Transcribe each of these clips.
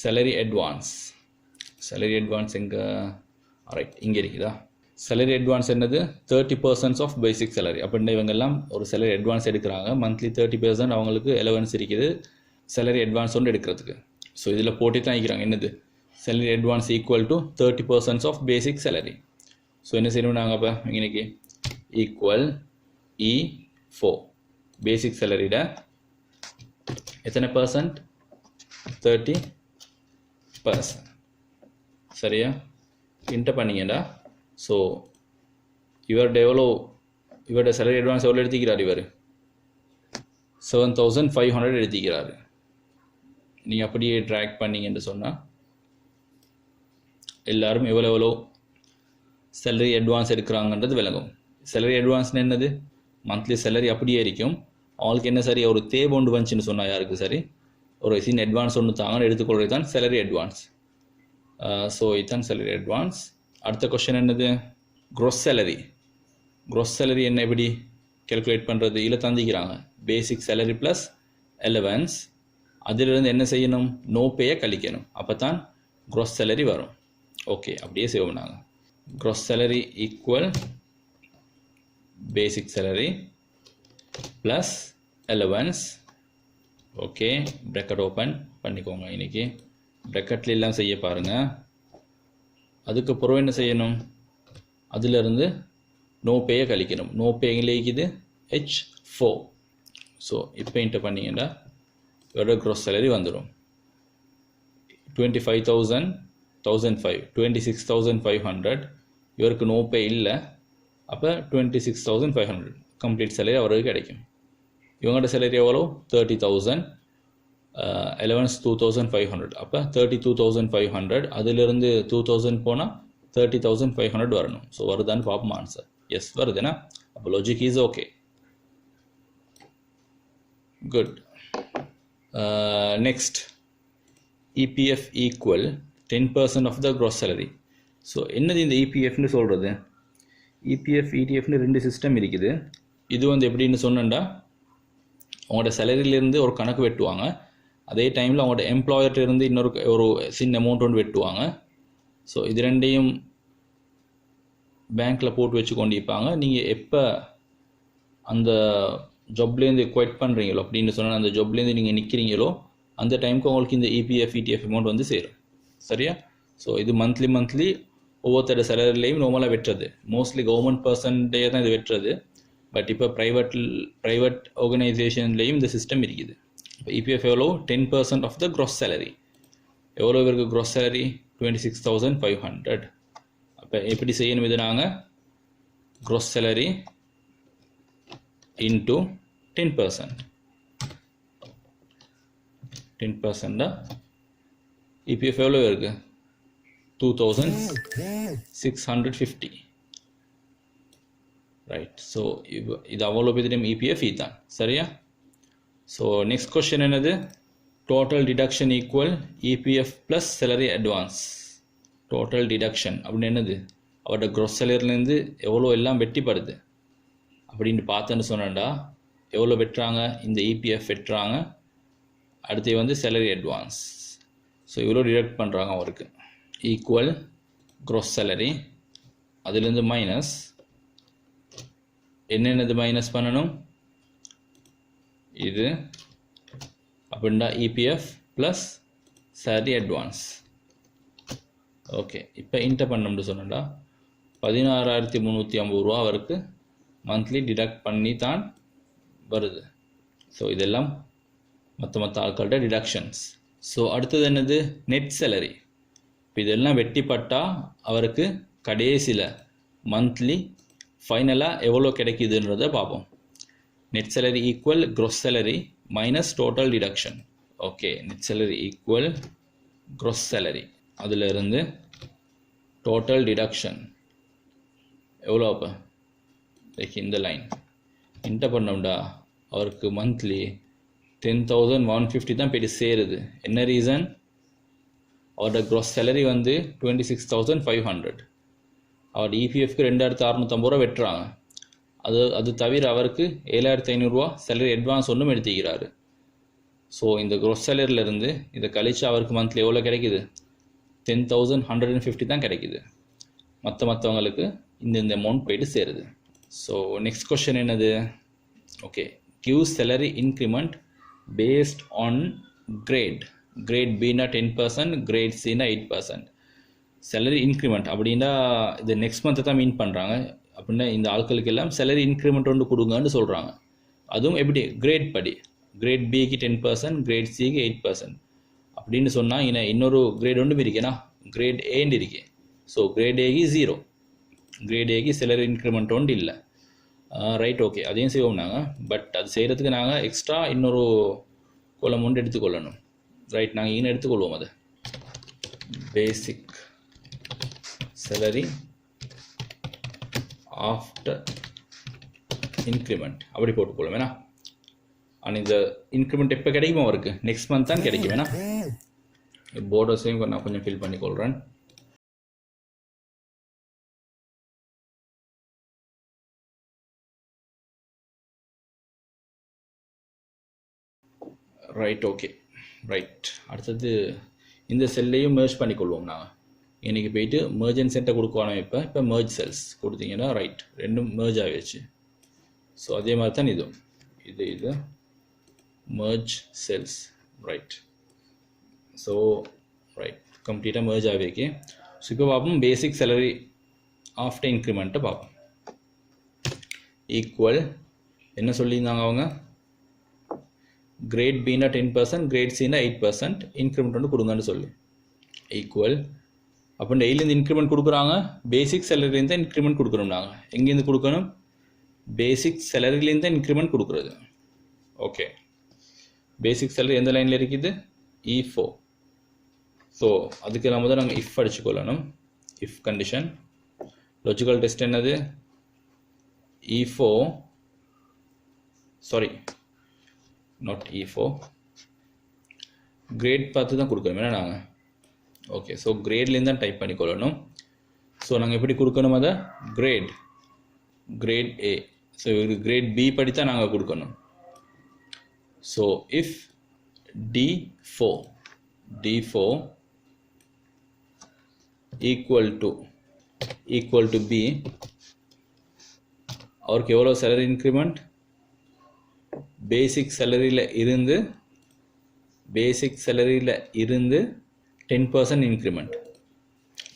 salary advance. Salary advance எங்க right இங்கே இருக்குதா? salary advance என்னது 30% of basic salary. அப்படின்னா இவங்க எல்லாம் ஒரு salary advance எடுக்கிறாங்க. மந்த்லி 30% அவங்களுக்கு allowance இருக்குது salary advance ஒன்று எடுக்கிறதுக்கு. ஸோ இதில் போட்டி தான் இருக்கிறாங்க. என்னது salary advance equal to 30% of basic salary. So என்ன செய்யணும் நாங்கள் அப்போ இன்னைக்கு ஈக்குவல் E4 பேசிக் சேலரியில் எத்தனை பர்சன்ட் 30%. சரியா இன்டர் பண்ணிங்கடா. ஸோ இவரோட சேலரி அட்வான்ஸ் எவ்வளோ எடுத்துக்கிறார்? இவர் 7500 எடுத்துக்கிறாரு. நீங்கள் அப்படியே ட்ராக் பண்ணிங்கன்னு சொன்னால் எல்லாரும் எவ்வளோ சேலரி அட்வான்ஸ் எடுக்கிறாங்கன்றது விளங்கும். சேலரி அட்வான்ஸ்னு என்னது? மந்த்லி சேலரி அப்படியே இருக்கும். அவங்களுக்கு என்ன சரி ஒரு தேவை ஒன்று வந்துச்சுன்னு சொன்னால் யாருக்கு சரி ஒரு சின்ன அட்வான்ஸ் ஒன்று தாங்கன்னு எடுத்துக்கொள்வது தான் சேலரி அட்வான்ஸ். ஸோ இதுதான் சேலரி அட்வான்ஸ். அடுத்த கொஸ்டின் என்னது? Gross salary. க்ரோஸ் சேலரி என்ன எப்படி கேல்குலேட் பண்ணுறது? இதில் தந்திக்கிறாங்க பேசிக் சேலரி ப்ளஸ் அலவன்ஸ். அதிலிருந்து என்ன செய்யணும்? நோ பேயை கழிக்கணும். அப்போ தான் க்ரோஸ் சேலரி வரும். ஓகே அப்படியே செய்வோம் நாங்கள். Gross salary equal basic salary plus allowance. Okay bracket open பண்ணிக்கோங்க. இன்றைக்கி ப்ராக்கெட்ல எல்லாம் செய்ய பாருங்கள். அதுக்கப்புறம் என்ன செய்யணும்? அதிலிருந்து நோ பேயை கழிக்கணும். நோ பே எங்கேக்குது H4. ஸோ இப்போ இன்டர் பண்ணிங்கன்னா இதோட க்ரோஸ் சேலரி வந்துடும் 26,500. இவருக்கு நோ பே இல்லை. அப்போ 26,500 கம்ப்ளீட் சேலரி அவருக்கு கிடைக்கும். இவங்களோட சேலரி எவ்வளோ? 30,000. அலவன்ஸ் 2,500. அப்போ 32,500. அதிலிருந்து 2,000 போனால் 30,500 வரணும். ஸோ வருதான்னு பார்ப்போம் ஆன்சர். எஸ் வருதுன்னா அப்போ logic is okay. Good. Next EPF equal 10% of the gross salary. So என்னது இந்த EPFன்னு சொல்கிறது? EPF ETF ரெண்டு சிஸ்டம் இருக்குது. இது வந்து எப்படின்னு சொன்னேன்டா, அவங்களோட சேலரியிலேருந்து ஒரு கணக்கு வெட்டுவாங்க. அதே டைமில் அவங்களோட எம்ப்ளாயர்கிட்டருந்து இன்னொரு ஒரு சின்ன அமௌண்ட் ஒன்று வெட்டுவாங்க. ஸோ இது ரெண்டையும் பேங்க்கில் போட்டு வச்சு கொண்டிருப்பாங்க. நீங்கள் எப்போ அந்த ஜாப்லேருந்து குவைட் பண்ணுறீங்களோ அப்படின்னு சொன்னால் அந்த ஜாப்லேருந்து நீங்கள் நிற்கிறீங்களோ அந்த டைமுக்கு உங்களுக்கு இந்த EPF ETF அமௌண்ட் வந்து சேரும். சரியா? ஸோ இது மந்த்லி ஒவ்வொருத்தர சேலரிலையும் நார்மலாக வெட்டுறது. மோஸ்ட்லி கவர்மெண்ட் பர்சன்டே தான் இது வெட்டுறது. பட் இப்போ ப்ரைவேட் ஆர்கனைசேஷன்லேயும் இந்த சிஸ்டம் இருக்குது. இப்போ EPF எவ்வளோ? 10% ஆஃப் த க்ராஸ் சேலரி. எவ்வளோ இவருக்கு க்ராஸ் சேலரி? 26,500. அப்போ எப்படி செய்யணும்? இது நாங்கள் க்ராஸ் சேலரி இன்ட்டு 10%. 10% EPF எவ்வளோ இருக்குது? 2,650. ரைட். ஸோ இது அவ்வளோ பேரும் EPF தான். சரியா? ஸோ நெக்ஸ்ட் கொஸ்டின் என்னது? Total deduction equal EPF plus salary advance. Total deduction அப்படின்னு என்னது? அவரோட க்ரோஸ் சேலரிலேருந்து எவ்வளோ எல்லாம் வெட்டிப்படுது அப்படின்னு பார்த்தேன்னு சொன்னேன்டா. எவ்வளோ வெட்டுறாங்க? இந்த EPF வெட்டுறாங்க. அடுத்து வந்து சேலரி அட்வான்ஸ். ஸோ இவ்வளோ டிடக்ட் பண்ணுறாங்க அவருக்கு. ஈக்குவல் க்ரோஸ் சேலரி, அதுலேருந்து மைனஸ் என்னென்னது மைனஸ் பண்ணணும்? இது அப்படின்னா EPF plus salary advance. Okay இப்போ இன்டர் பண்ணோம்னு சொன்னோம்டா 16,350 ரூபா அவருக்கு மந்த்லி டிடக்ட் பண்ணி தான் வருது. ஸோ இதெல்லாம் மற்ற ஆட்கள்கிட்ட டிடக்ஷன்ஸ். ஸோ அடுத்தது என்னது? Net salary. இப்போ இதெல்லாம் வெட்டிப்பட்டால் அவருக்கு கடைசியில் மந்த்லி ஃபைனலாக எவ்வளோ கிடைக்குதுன்றதை பார்ப்போம். Net salary equal gross salary minus total deduction. Okay net salary equal gross salary, அதிலிருந்து டோட்டல் டிடக்ஷன் எவ்வளோ? அப்போ இந்த லைன் இன்டர் பண்ணோம்டா அவருக்கு மந்த்லி 10,150 தான் போய்ட்டு சேருது. என்ன ரீசன்? அவரோட க்ரோஸ் சேலரி வந்து 26,500. அவரோட EPFக்கு 2,650 ரூபா வெட்டுறாங்க. அது தவிர அவருக்கு 7,500 ரூபா சேலரி அட்வான்ஸ் ஒன்றும் எடுத்துக்கிறாரு. ஸோ இந்த க்ரோஸ் சேலரியிலேருந்து இதை கழிச்சு அவருக்கு மந்த்லி எவ்வளோ கிடைக்குது? 10,150 தான் கிடைக்குது. மற்றவங்களுக்கு இந்த அமௌண்ட் போயிட்டு சேருது. ஸோ நெக்ஸ்ட் கொஸ்டின் என்னது? Okay, give salary increment based on grade. Grade பின்னா 10%, கிரேட் சின்னா 8%. சேலரி இன்க்ரிமெண்ட் அப்படின்னா இது நெக்ஸ்ட் மந்த்தை தான் மீன் பண்ணுறாங்க. அப்படின்னா இந்த ஆட்களுக்கு எல்லாம் சேலரி இன்க்ரிமெண்ட் ஒன்று கொடுங்கன்னு சொல்கிறாங்க. அதுவும் எப்படி? கிரேட் படி. கிரேட் பிக்கு 10%, கிரேட் சிக்கு 8% அப்படின்னு சொன்னால் இன்னொரு கிரேட் ஒன்றும் இருக்கேனா, கிரேட் ஏன்னு இருக்கே. ஸோ கிரேட் ஏக்கு 0, கிரேட் ஏக்கு சேலரி இன்க்ரிமெண்ட் ஒன்று இல்லை. ரைட், ஓகே, அதையும் செய்வோம் நாங்கள். பட் அது செய்கிறதுக்கு நாங்கள் எக்ஸ்ட்ரா இன்னொரு கோலம் ஒன்று எடுத்துக்கொள்ளணும். ரைட், நாங்கள் இங்கே எடுத்துக்கொள்வோம். அது பேசிக் சேலரி ஆஃப்டர் இன்க்ரிமெண்ட் அப்படி போட்டுக்கொள்ளும் வேணா. ஆனால் இந்த இன்க்ரிமெண்ட் எப்போ கிடைக்குமோ அவருக்கு நெக்ஸ்ட் மந்த் தான் கிடைக்கும் வேணா. போர்டர்ஸையும் நான் கொஞ்சம் ஃபில் பண்ணிக்கொள்கிறேன். Right, okay, right. அடுத்தது இந்த செல்லையும் மெர்ஜ் பண்ணிக்கொள்வோம் நாங்கள். இன்றைக்கி போயிட்டு மெர்ஜன் சென்ட்டை கொடுக்கணும். இப்போ மெர்ஜ் செல்ஸ் கொடுத்தீங்கன்னா ரைட், ரெண்டும் மெர்ஜ் ஆகிடுச்சு. ஸோ அதே மாதிரி தான் இது merge cells. Right, so right, கம்ப்ளீட்டாக மெர்ஜ் ஆகிருக்கு. ஸோ இப்போ பார்ப்போம் பேசிக் சேலரி ஆஃப்டர் இன்க்ரிமெண்ட்டை பார்ப்போம். ஈக்குவல் என்ன சொல்லியிருந்தாங்க அவங்க? கிரேட் பின்னா 10%, கிரேட் சின்னா 8%, இன்க்ரிமெண்ட் ஒன்று கொடுங்கன்னு சொல்லி. ஈக்குவல் அப்போ டெய்லிருந்து இன்க்ரிமெண்ட் கொடுக்குறாங்க. பேசிக் சேலரிலேருந்து தான் இன்க்ரிமெண்ட் கொடுக்குறோம் நாங்கள். எங்கேருந்து கொடுக்கணும்? பேசிக் சேலரிலேருந்து தான் இன்க்ரிமெண்ட் கொடுக்குறது. ஓகே, பேசிக் சேலரி எந்த லைனில் இருக்குது? E4. ஸோ அதுக்கு நம்ம தான் நாங்கள் இஃப் அடிச்சுக்கொள்ளணும். இஃப் கண்டிஷன் லாஜிக்கல் டெஸ்ட் என்னது? E4, sorry not E4, great பார்த்து தான் கொடுக்கணும் ஏன்னா நாங்கள். ஓகே, ஸோ கிரேட்லேருந்து தான் டைப் பண்ணிக்கொள்ளணும். ஸோ நாங்கள் எப்படி கொடுக்கணும்? அதை grade A. So grade B படித்தான் நாங்கள் கொடுக்கணும். So if D4 equal to B, அவருக்கு எவ்வளோ சேலரி இன்க்ரிமெண்ட்? பேசிக் சேலரியில் இருந்து 10% இன்க்ரிமெண்ட்.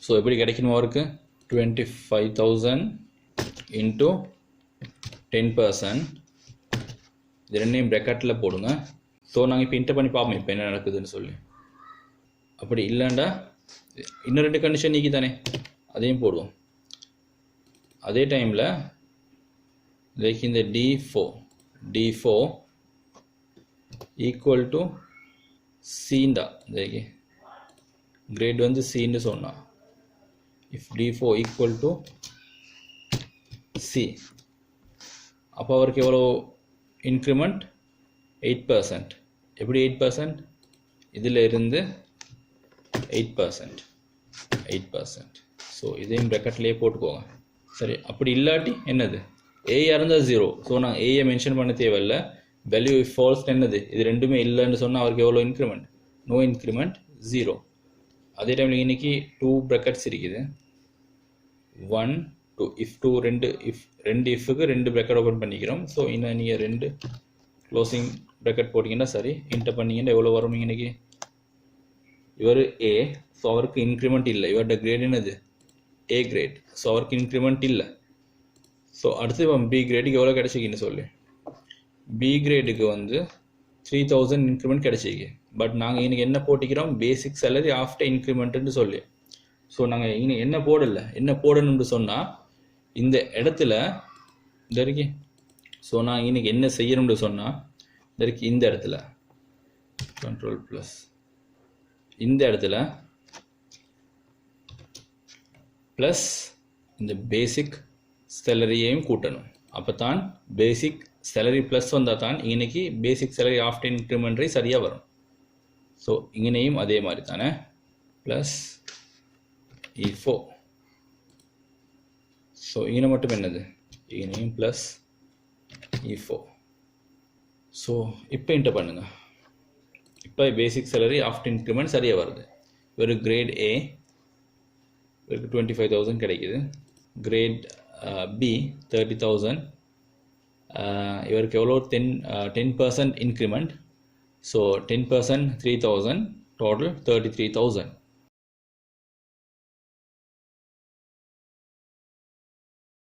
ஸோ எப்படி கிடைக்கணும் அவருக்கு? 25,000 இன்ட்டு 10%. இது ரெண்டையும் ப்ராக்கெட்டில் போடுங்க. ஸோ நாங்கள் இப்போ இன்டர் பண்ணி பார்ப்போம் இப்போ என்ன நடக்குதுன்னு சொல்லி. அப்படி இல்லைண்டா இன்னும் 2 கண்டிஷன் நீக்கி தானே, அதையும் போடுவோம். அதே டைமில் லைக் இந்த D4 ஈக்குவல் டு சீண்டா, லைக் கிரேட் வந்து சீன்னு சொன்னால் if D4 equal to C, அப்போ அவருக்கு எவ்வளோ இன்க்ரிமெண்ட்? 8%. எப்படி 8%? இதில் இருந்து 8%. ஸோ இதையும் ப்ராக்கெட்லேயே போட்டுக்கோங்க. சரி, அப்படி இல்லாட்டி என்னது? ஏயா இருந்தால் 0. ஸோ நாங்கள் ஏயை மென்ஷன் பண்ண தேவையில்லை. வேல்யூ இஃப் ஃபால்ஸ் என்னது? இது ரெண்டுமே இல்லைன்னு சொன்னால் அவருக்கு எவ்வளோ இன்க்ரிமெண்ட்? No increment, 0. அதே டைமில் இன்றைக்கி 2 ப்ராக்கெட்ஸ் இருக்குது. 1 2 இஃப் 2 ரெண்டு இஃப்க்கு 2 ப்ராக்கெட் ஓப்பன் பண்ணிக்கிறோம். ஸோ இன்னும் நீங்கள் 2 க்ளோசிங் ப்ராக்கெட் போட்டிங்கன்னா சரி, இன்டர் பண்ணிங்கன்னா எவ்வளோ வரும்? இன்றைக்கி இவர் ஏ, ஸோ அவருக்கு இன்க்ரிமெண்ட் இல்லை. இவரோட கிரேட் என்னது? ஏ கிரேட். ஸோ அவருக்கு இன்க்ரிமெண்ட் இல்லை. ஸோ அடுத்து இப்போ பி கிரேடுக்கு எவ்வளோ கிடச்சிக்கின்னு சொல்லி, பி கிரேடுக்கு வந்து 3,000 இன்க்ரிமெண்ட் கிடச்சிக்கு. பட் நாங்கள் இன்னைக்கு என்ன போட்டிக்கிறோம்? பேசிக் சேலரி ஆஃப்டர் இன்க்ரிமெண்ட்டுன்னு சொல்லி. ஸோ நாங்கள் இன்னும் என்ன போடணும்னு சொன்னால் இந்த இடத்துல இந்த இருக்கு. ஸோ நான் இன்னைக்கு என்ன செய்யணும்னு சொன்னால் இந்த இடத்துல கண்ட்ரோல் ப்ளஸ், இந்த இடத்துல ப்ளஸ் இந்த பேசிக் சேலரியையும் கூட்டணும். அப்போ தான் பேசிக் சேலரி ப்ளஸ் வந்தால் தான் இன்னைக்கு பேசிக் சேலரி ஆஃப்டர் இன்க்ரிமெண்ட்ரி சரியாக வரும். ஸோ இங்கனையும் அதே மாதிரி தானே, ப்ளஸ் E4. ஸோ இங்கே மட்டும் என்னது? இங்கனையும் ப்ளஸ் E4. ஸோ இப்போ இன்டர் பண்ணுங்கள். By basic salary after increment சரியாக வருது. ஒரு கிரேட் ஏ இவருக்கு 25,000 கிடைக்குது. Grade B 30,000. இவருக்கு எவ்வளோ 10% இன்க்ரிமெண்ட். So 10% 3,000, total 33,000.